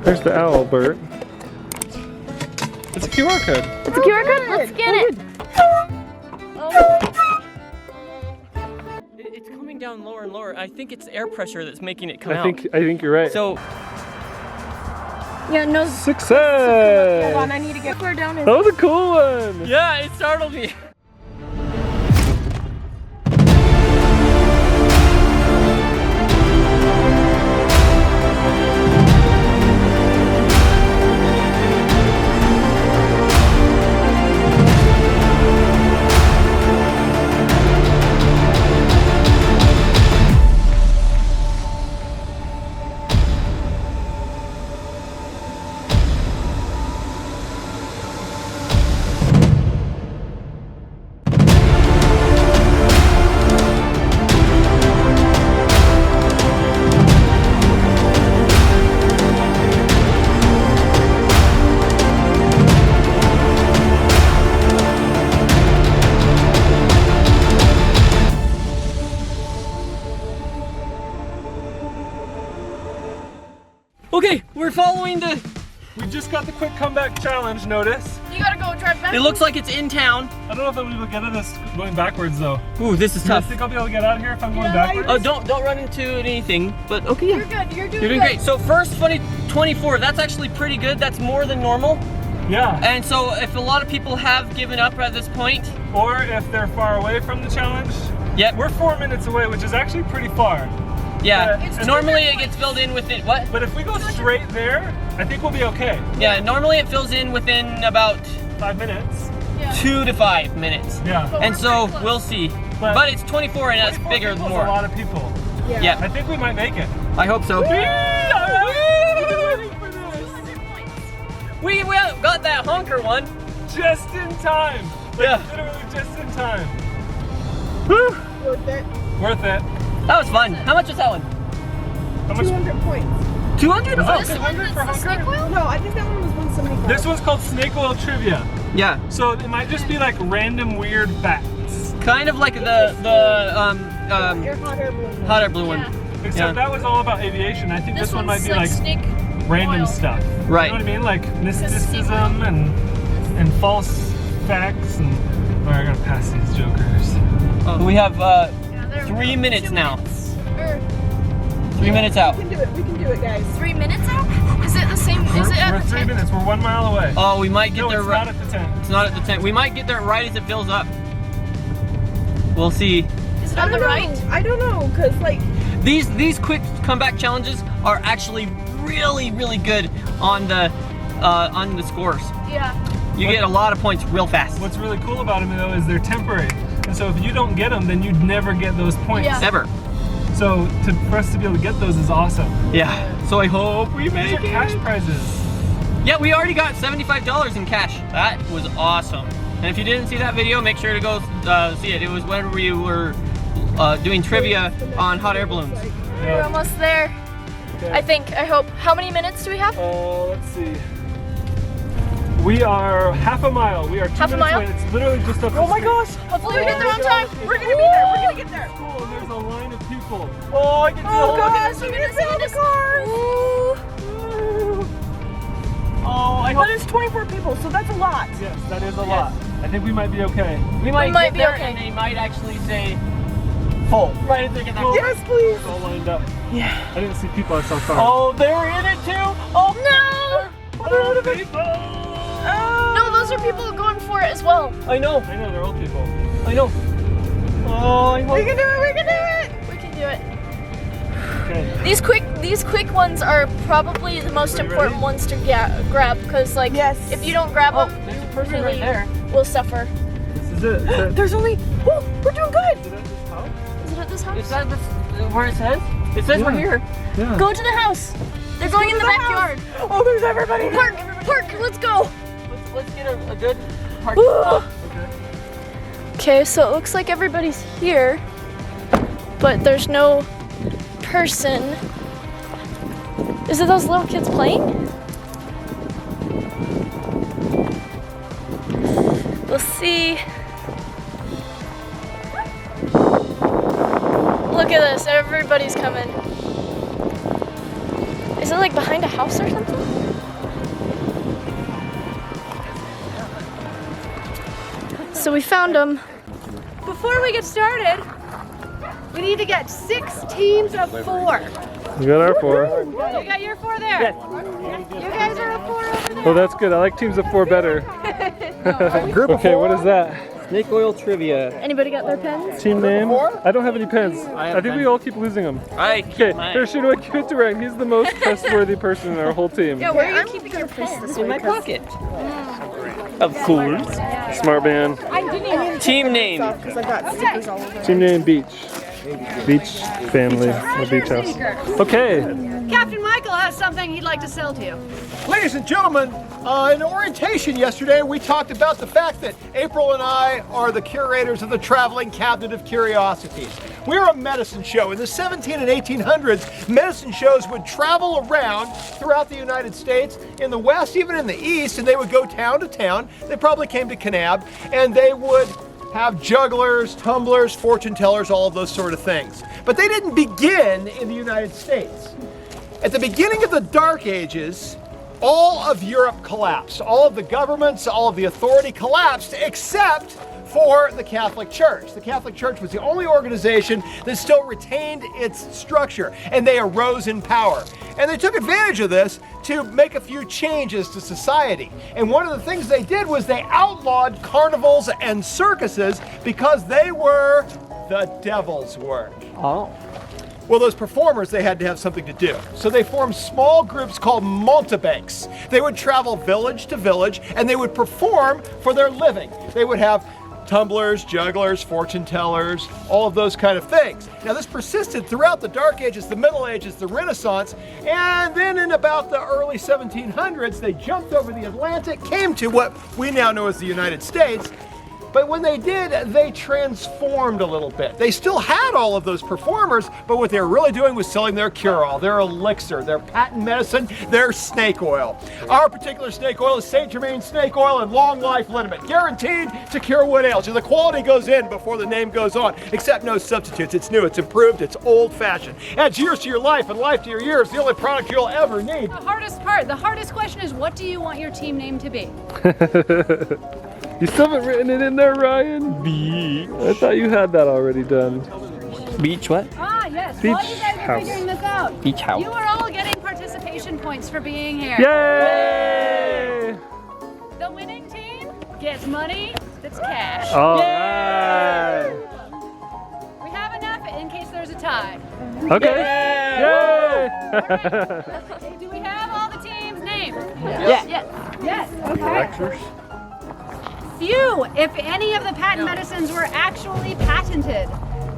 There's the owl, Bert. It's a QR code. It's a QR code? Let's scan it. It's coming down lower and lower. I think it's air pressure that's making it come out. I think you're right. So, Yeah, no. Success! Hold on, I need to get far down. That was a cool one. yeah, it startled me. Okay, we're following the... We just got the quick comeback challenge notice. You gotta go drive back. It looks like it's in town. I don't know if I'm able to get at this going backwards though. Ooh, this is Do you tough. think I'll be able to get out of here if I'm going backwards? Oh, don't run into anything, but okay, yeah. You're good. You're doing You're doing great. So first 24, that's actually pretty good. That's more than normal. Yeah. And so if a lot of people have given up at this point. Or if they're far away from the challenge. Yep. We're 4 minutes away, which is actually pretty far. Yeah, It's normally it gets filled in within, what? But if we go straight there, I think we'll be okay. Yeah, normally it fills in within about 5 minutes. 2 to 5 minutes. Yeah. And so we'll see. But it's 24 and that's 24 bigger than people's more. a lot of people. Yeah. I think we might make it. I hope so. We got that honker one. Just in time. Like, Yeah. literally just in time. Whew. Worth it. Worth it. That was fun. How much was that one? How much? 200 points. 200? Was Oh, that 200 for hunker? No, I think that one was 175. This one's called Snake Oil Trivia. yeah. So it might just be like random weird facts. Kind of like the hot air balloon. hot air blue one. Except Yeah. that was all about aviation. I think this one might be like snake random oil. stuff. Right. You know what I mean? Like mysticism and false facts and. Alright, I gotta pass these jokers. We have Yeah, there we 3 go. minutes 2 now. minutes. Or 3 minutes out. We can do it. We can do it, guys. 3 minutes out? Is it the same? Is it We're at the 3 tent? minutes. We're 1 mile away. Oh, we might get No, there it's right. not at the tent. It's not at the tent. We might get there right as it fills up. We'll see. Is it on the right? I don't know, cause like These quick comeback challenges are actually really good on the scores. Yeah. You get a lot of points real fast. What's really cool about them though is they're temporary. And so if you don't get them, then you'd never get those points. Yeah. Ever. So for us to be able to get those is awesome. Yeah. So I hope we These make are it. cash prizes. Yeah, we already got $75 in cash. That was awesome. And if you didn't see that video, make sure to go see it. It was when we were doing trivia on hot air balloons. We're almost there. Okay. I think. I hope. How many minutes do we have? Let's see. We are half a mile. We are 2 Half a minutes mile? away. It's literally just up the oh my street. gosh. Hopefully we get there on time. We're gonna be there. We're gonna get there. Cool, and there's a line of people. Oh, I can see Oh the gosh, Look look at at this, all look the at cars. Oh, I But hope it's 24 people, so that's a lot. Yes, that is a lot. I think we might be okay. we might might get be there okay. and they might actually say full. Right as they get there. Yes, please. It's all lined up. Yeah. I didn't see people, I saw cars. Oh, they're in it too. Oh No! Oh, people! No, those are people going for it as well. I know. I know, they're old people. I know. Oh, I hope. We can do it. We can do it. We can do it. Okay. These quick ones are probably the most Are you important ready? ones to grab because like Yes. if you don't grab Oh, them, there's a you person really right there. will suffer. This is it. Is that, There's only. Oh, we're doing good. is that this house? Is it at this house? Is that where it says? It says we're Yeah. here. Yeah. Go to the house. They're going in the backyard. Oh, there's everybody. Park, let's go. Let's get a good park. Okay. Okay, so it looks like everybody's here, but there's no person. Is it those little kids playing? We'll see. Look at this, everybody's coming. Is it like behind a house or something? So we found them. Before we get started, we need to get 6 teams of 4. We got our 4. You got your 4 there. You guys are a 4 over there. Oh, that's good. I like teams of 4 better. Okay, what is that? Snake oil trivia. Anybody got their pens? Team name? I don't have any pens. I have I think we pens. all keep losing them. I Okay, keep mine here, should I give it to Ryan? He's the most trustworthy person in our whole team. Yeah, where are you keeping your pens? in my pocket. Of course. Smart man. Team name. Because I've got stickers all over. Team name Beach. Beach family. The beach house. Okay. Captain Michael has something he'd like to sell to you. Ladies and gentlemen, in orientation yesterday, we talked about the fact that April and I are the curators of the Traveling Cabinet of Curiosities. We're a medicine show. In the 17 and 1800s, medicine shows would travel around throughout the United States, in the West, even in the East, and they would go town to town. They probably came to Kanab, and they would have jugglers, tumblers, fortune tellers, all of those sort of things. But they didn't begin in the United States. At the beginning of the Dark Ages, all of Europe collapsed. All of the governments, all of the authority collapsed, except for the Catholic Church. The Catholic Church was the only organization that still retained its structure, and they arose in power. And they took advantage of this to make a few changes to society. And one of the things they did was they outlawed carnivals and circuses because they were the devil's work. Oh. Well, those performers, they had to have something to do. So they formed small groups called mountebanks. They would travel village to village, and they would perform for their living. They would have tumblers, jugglers, fortune tellers, all of those kind of things. Now this persisted throughout the Dark Ages, the Middle Ages, the Renaissance, and then in about the early 1700s, they jumped over the Atlantic, came to what we now know as the United States. But when they did, they transformed a little bit. They still had all of those performers, but what they were really doing was selling their cure-all, their elixir, their patent medicine, their snake oil. Our particular snake oil is St. Germain snake oil and long life liniment, guaranteed to cure what ails you. The quality goes in before the name goes on, except no substitutes. It's new, it's improved, it's old-fashioned. Adds years to your life and life to your years, the only product you'll ever need. The hardest part, the hardest question is, what do you want your team name to be? You still haven't written it in there, Ryan? Beach. I thought you had that already done. Beach what? Ah, yes. Beach While you guys are house. figuring this out, Beach house. you are all getting participation points for being here. Yay! The winning team gets money that's cash. All right. We have enough in case there's a tie. Okay. Yay! Do we have all the teams' names? Yeah. Yes. Okay. Few, if any, of the patent medicines were actually patented.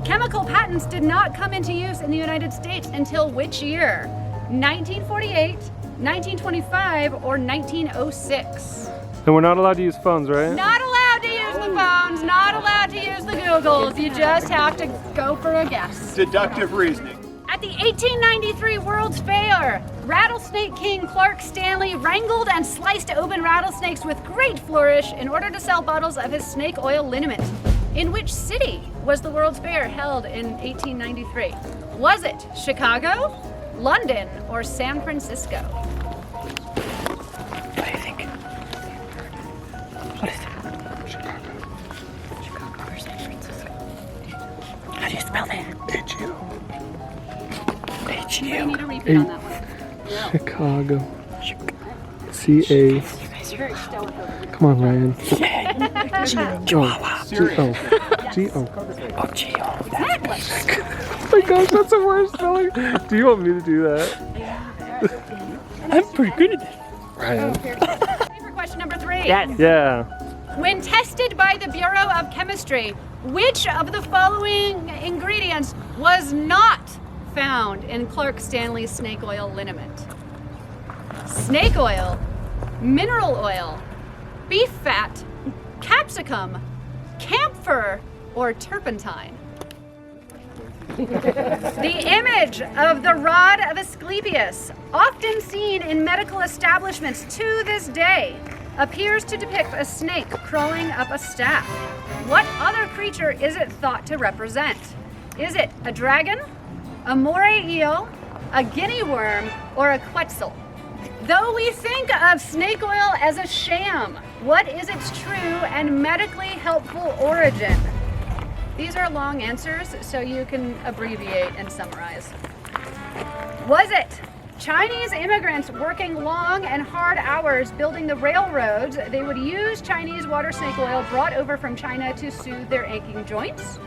Chemical patents did not come into use in the United States until which year? 1948, 1925, or 1906? And we're not allowed to use phones, right? Not allowed to use the phones, not allowed to use the Googles. You just have to go for a guess. Deductive reasoning. At the 1893 World's Fair, Rattlesnake King Clark Stanley wrangled and sliced open rattlesnakes with great flourish in order to sell bottles of his snake oil liniment. In which city was the World's Fair held in 1893? Was it Chicago, London, or San Francisco? What do you think? What is it? Chicago or San Francisco? How do you spell that? H-U. You need to repeat on that one. Chicago. C-A. Come on, Ryan. Chihuahua. G-O. G-O. Oh, gee, oh, Exactly. Oh my gosh, that's the worst spelling. Do you want me to do that? I'm pretty good at this. Ryan. Ready for question number 3. Yes. Yeah. When tested by the Bureau of Chemistry, which of the following ingredients was not found in Clark Stanley's snake oil liniment? Snake oil, mineral oil, beef fat, capsicum, camphor, or turpentine? The image of the rod of Asclepius, often seen in medical establishments to this day, appears to depict a snake crawling up a staff. What other creature is it thought to represent? Is it a dragon, a moray eel, a guinea worm, or a quetzal? Though we think of snake oil as a sham, what is its true and medically helpful origin? These are long answers, so you can abbreviate and summarize. Was it Chinese immigrants working long and hard hours building the railroads? They would use Chinese water snake oil brought over from China to soothe their aching joints?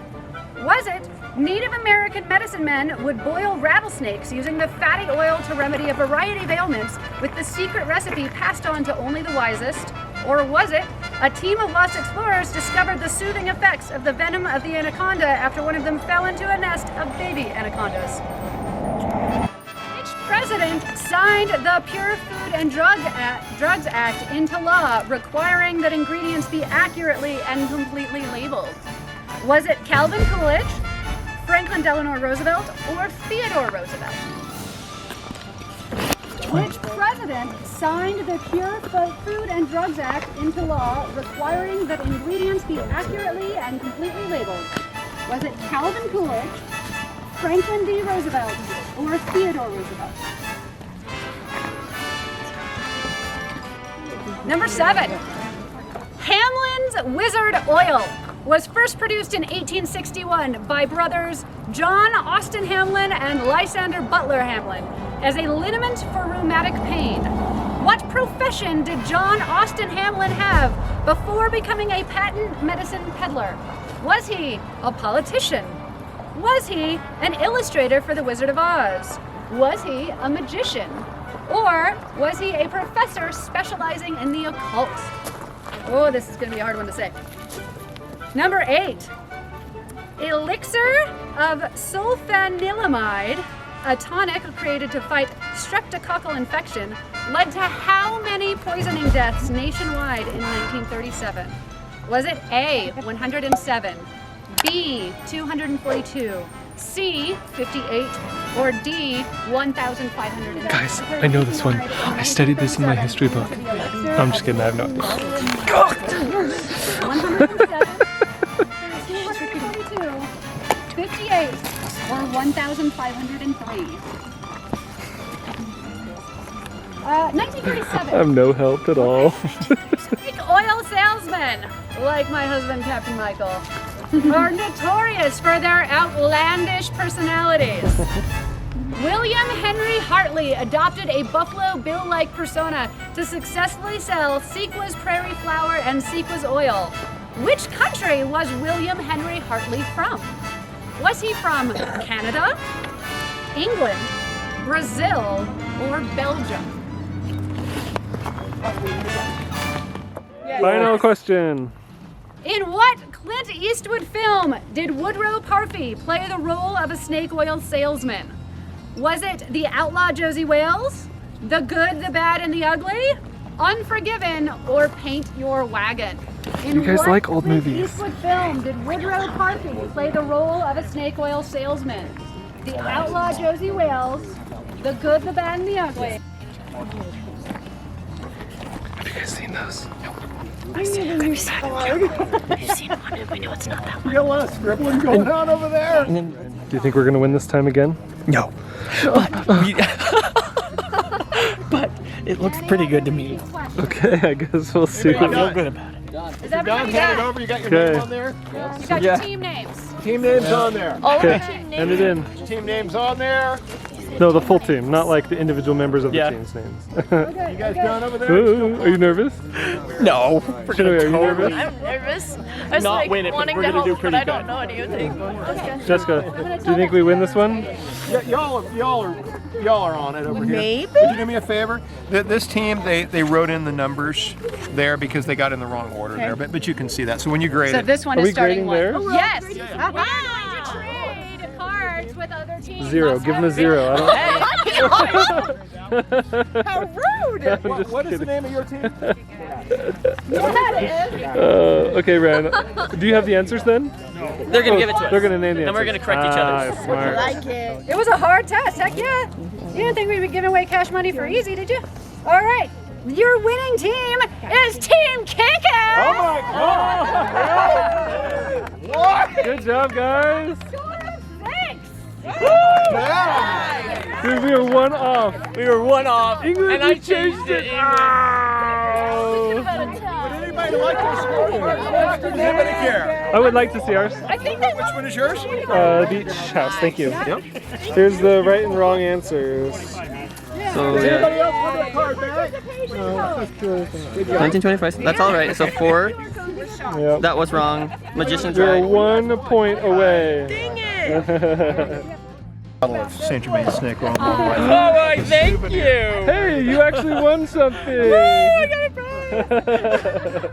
Was it Native American medicine men would boil rattlesnakes using the fatty oil to remedy a variety of ailments with the secret recipe passed on to only the wisest? Or was it a team of lost explorers discovered the soothing effects of the venom of the anaconda after one of them fell into a nest of baby anacondas? Which president signed the Pure Food and Drugs Act into law, requiring that ingredients be accurately and completely labeled? Was it Calvin Coolidge, Franklin Delano Roosevelt, or Theodore Roosevelt? Which president signed the Pure Food and Drugs Act into law, requiring that ingredients be accurately and completely labeled? Was it Calvin Coolidge, Franklin D. Roosevelt, or Theodore Roosevelt? Number 7. Hamlin's Wizard Oil was first produced in 1861 by brothers John Austin Hamlin and Lysander Butler Hamlin as a liniment for rheumatic pain. What profession did John Austin Hamlin have before becoming a patent medicine peddler? Was he a politician? Was he an illustrator for The Wizard of Oz? Was he a magician? Or was he a professor specializing in the occult? Oh, this is going to be a hard one to say. Number 8. Elixir of sulfanilamide, a tonic created to fight streptococcal infection, led to how many poisoning deaths nationwide in 1937? Was it A, 107, B, 242, C, 58, or D, 1,500? Guys, I know this one. I studied this in my history book. I'm just kidding, I have no idea. 107, 242, 58, or 1,503? 1937. I'm no help at all. Snake oil salesmen, like my husband Captain Michael, are notorious for their outlandish personalities. William Henry Hartley adopted a Buffalo Bill-like persona to successfully sell Sequoia's Prairie Flour and Sequoia's Oil. Which country was William Henry Hartley from? Was he from Canada, England, Brazil, or Belgium? Final question. In what Clint Eastwood film did Woodrow Parfy play the role of a snake oil salesman? Was it The Outlaw Josie Wales, The Good, the Bad, and the Ugly, Unforgiven, or Paint Your Wagon? You guys like old Clint movies. Eastwood film did Woodrow Parfy play the role of a snake oil salesman? The Outlaw Josie Wales, The Good, the Bad, and the Ugly. Have you guys seen those? You got a lot of scribbling going on over there. Do you think we're gonna win this time again? No. But it looks pretty good to me. Okay, I guess we'll see. I feel good about it. Is Don, everybody hand it got? over. You got your Okay. name on there? You got your team names. Team names on there. Okay, hand it in. Team names on there. No, the full team, not like the individual members of the Yeah. team's names. You guys done over there? Ooh, are you nervous? No. We're Joey, are you totally- nervous? I'm nervous. I was Not like win it, but wanting we're to gonna do help, but pretty I don't good. know anything. Okay. Jessica, do you think we win this one? Y'all are on it over here. Maybe? Would you do me a favor? This team, they wrote in the numbers there because they got in the wrong order there, but you can see that. So when you grade So it, this one Are is we starting grading one. theirs? Yes. We're going to trade cards with other teams. 0. Give him a 0. I don't. How rude! I'm just what is the kidding. name of your team? Okay, Ryan. Do you have the answers then? They're gonna give it to us. They're gonna name the And answers. we're gonna correct each other. Smart. Like it. It was a hard test. Heck yeah. You didn't think we'd be giving away cash money for easy, did you? All right. Your winning team is Team Kick-Ass. Oh my God! What? Good job, guys. Thanks. Yeah. Good believe we were one off. We were one off, England, and I we changed it. Would anybody like to score? Does anybody care? I would like to see ours. Which one is yours? Beach house, thank you. Yep. Here's the right and wrong answers. So Does anybody yeah, else want their card back? 1925. That's all right. So 4. Yep. That was wrong. Magician's You're right. 1 point away. Dang it! Bottle of St. Germain snake oil. Oh my, thank you. Hey, you actually won something. I got a prize.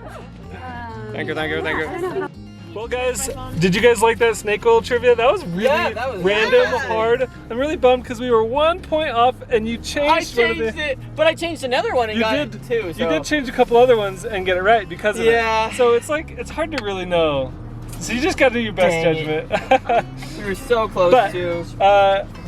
Thank you, thank you, thank you. Well, guys, did you guys like that snake oil trivia? That was really that was random, good. hard. I'm really bummed because we were 1 point off, and you changed. I changed it, but I changed another one and You got did it too. So. You did change a couple other ones and get it right because of Yeah. it. So it's like it's hard to really know. So you just got to do your best Dang judgment. We were so close But to.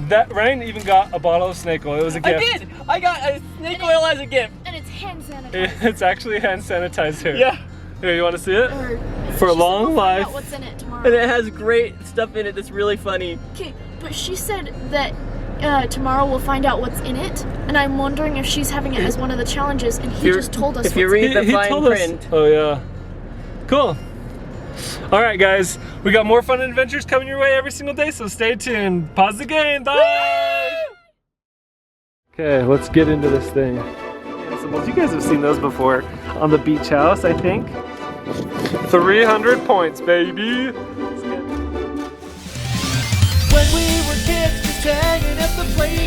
that Ryan even got a bottle of snake oil. It was a gift. I did. I got a snake oil as a gift. And it's hand sanitizer. It's actually hand sanitizer. Yeah. Here, you want to see it? Or- For a she said long we'll find life. out what's in it tomorrow. And it has great stuff in it that's really funny. Okay, but she said that tomorrow we'll find out what's in it, and I'm wondering if she's having it as one of the challenges, and he just told us If you what's read the fine told print. us. Oh yeah. Cool. All right, guys. We got more fun adventures coming your way every single day, so stay tuned. Pause the game. Bye. Okay, let's get into this thing. You guys have seen those before on the beach house, I think. 300 points, baby. When we were kids, just hanging at the playground.